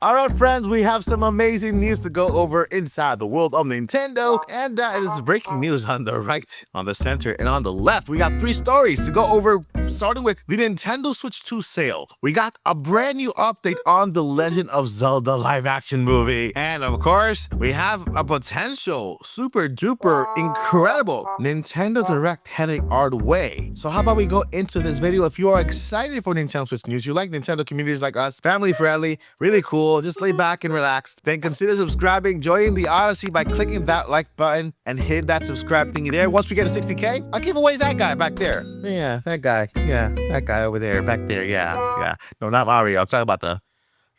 All right, friends, we have some amazing news to go over inside the world of Nintendo, and it is breaking news on the right, on the center, and on the left. We got 3 stories to go over, starting with the Nintendo Switch 2 sale. We got a brand new update on the Legend of Zelda live-action movie, and of course, we have a potential super duper incredible Nintendo Direct heading our way. So how about we go into this video? If you are excited for Nintendo Switch news, you like Nintendo communities like us, family friendly, really cool, just lay back and relax, then consider subscribing, joining the Odyssey by clicking that like button and hit that subscribe thingy there. Once we get to 60K, I'll give away that guy back there. Yeah, that guy. Yeah, that guy over there, back there. Yeah. No, not Mario. I'm talking about the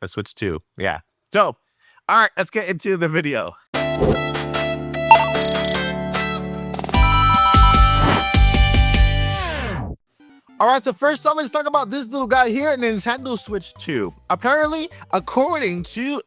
Switch 2. Yeah. So, all right, let's get into the video. Alright, so first off, let's talk about this little guy here, Nintendo Switch 2. Apparently, according to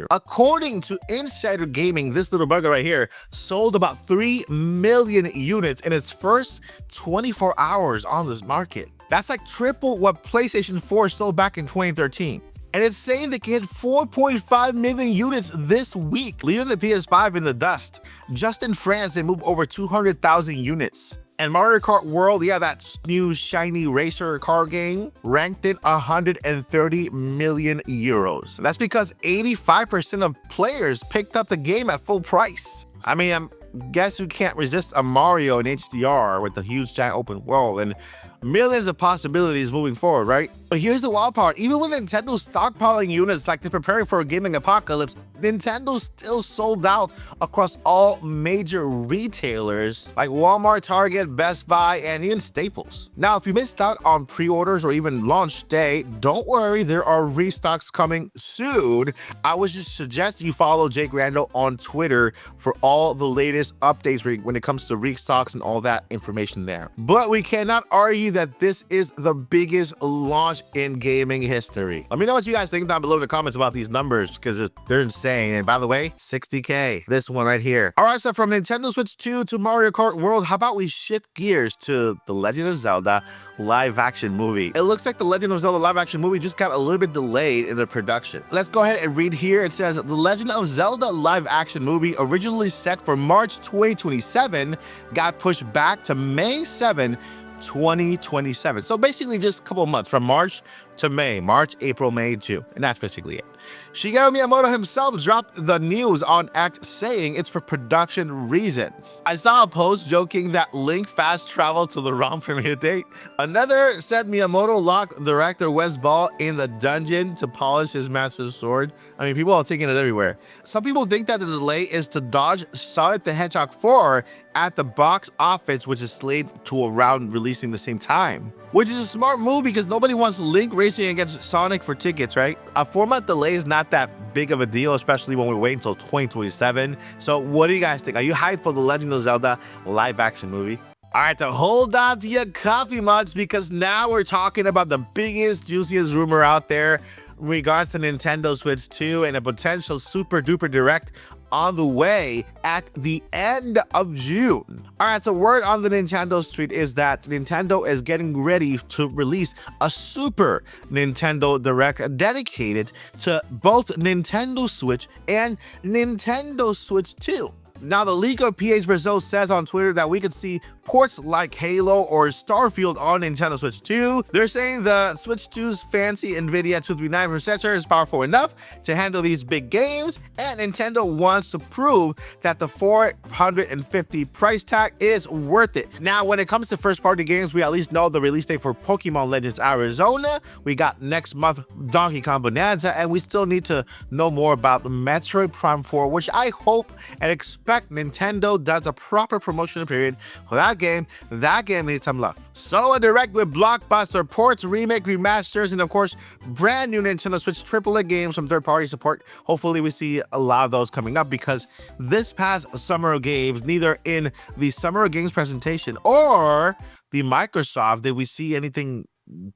According to Insider Gaming, this little burger right here sold about 3 million units in its first 24 hours on this market. That's like triple what PlayStation 4 sold back in 2013. And it's saying they can hit 4.5 million units this week, leaving the PS5 in the dust. Just in France, they moved over 200,000 units. And Mario Kart World, yeah, that new shiny racer car game, ranked in 130 million euros. That's because 85% of players picked up the game at full price. I mean, guess who can't resist a Mario in HDR with the huge giant open world and millions of possibilities moving forward, right? But here's the wild part. Even with Nintendo stockpiling units like they're preparing for a gaming apocalypse, Nintendo still sold out across all major retailers like Walmart, Target, Best Buy, and even Staples. Now, if you missed out on pre-orders or even launch day, don't worry, there are restocks coming soon. I would just suggest you follow Jake Randall on Twitter for all the latest updates when it comes to restocks and all that information there. But we cannot argue that this is the biggest launch in gaming history. Let me know what you guys think down below in the comments about these numbers, because they're insane. And by the way, 60K, this one right here. All right, so from Nintendo Switch 2 to Mario Kart World, how about we shift gears to the Legend of Zelda live action movie? It looks like the Legend of Zelda live action movie just got a little bit delayed in the production. Let's go ahead and read here. It says, the Legend of Zelda live action movie, originally set for March 2027, got pushed back to May 7, 2027. So basically just a couple of months from March to May, March, April, May, June, and that's basically it. Shigeru Miyamoto himself dropped the news on X, saying it's for production reasons. I saw a post joking that Link fast traveled to the wrong premiere date. Another said Miyamoto locked director Wes Ball in the dungeon to polish his master sword. I mean, people are taking it everywhere. Some people think that the delay is to dodge Sonic the Hedgehog 4 at the box office, which is slated to around releasing the same time. Which is a smart move because nobody wants Link racing against Sonic for tickets, right? A 4-month delay is not that big of a deal, especially when we wait until 2027. So what do you guys think? Are you hyped for the Legend of Zelda live action movie? All right, so hold on to your coffee mugs because now we're talking about the biggest, juiciest rumor out there in regards to Nintendo Switch 2 and a potential super duper direct on the way at the end of June. All right, so word on the Nintendo street is that Nintendo is getting ready to release a Super Nintendo Direct dedicated to both Nintendo Switch and Nintendo Switch 2. Now, the leak of PH Brazil says on Twitter that we could see ports like Halo or Starfield on Nintendo Switch 2. They're saying the Switch 2's fancy NVIDIA 239 processor is powerful enough to handle these big games, and Nintendo wants to prove that the $450 price tag is worth it. Now, when it comes to first-party games, we at least know the release date for Pokemon Legends Arizona. We got next month Donkey Kong Bananza, and we still need to know more about Metroid Prime 4, which I hope and expect Nintendo does a proper promotional period for that game. That game needs some love. So a direct with blockbuster ports, remake, remasters, and of course, brand new Nintendo Switch AAA games from third-party support. Hopefully we see a lot of those coming up because this past Summer of Games, neither in the Summer of Games presentation or the Microsoft did we see anything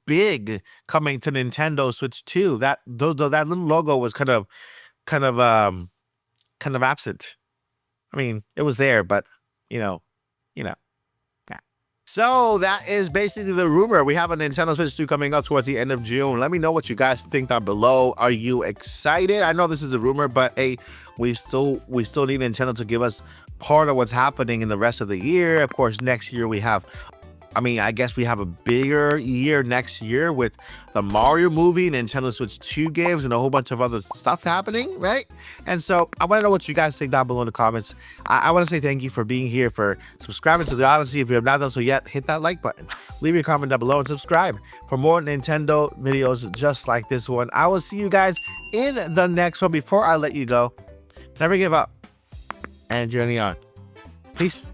big coming to Nintendo Switch 2. That little logo was kind of absent. I mean, it was there, but, yeah. So that is basically the rumor. We have a Nintendo Switch 2 coming up towards the end of June. Let me know what you guys think down below. Are you excited? I know this is a rumor, but hey, we still need Nintendo to give us part of what's happening in the rest of the year. Of course, next year we have, I guess we have a bigger year next year with the Mario movie, Nintendo Switch 2 games, and a whole bunch of other stuff happening, right? And so I want to know what you guys think down below in the comments. I want to say thank you for being here, for subscribing to the Odyssey. If you have not done so yet, hit that like button. Leave your comment down below and subscribe for more Nintendo videos just like this one. I will see you guys in the next one. Before I let you go, never give up and journey on. Peace.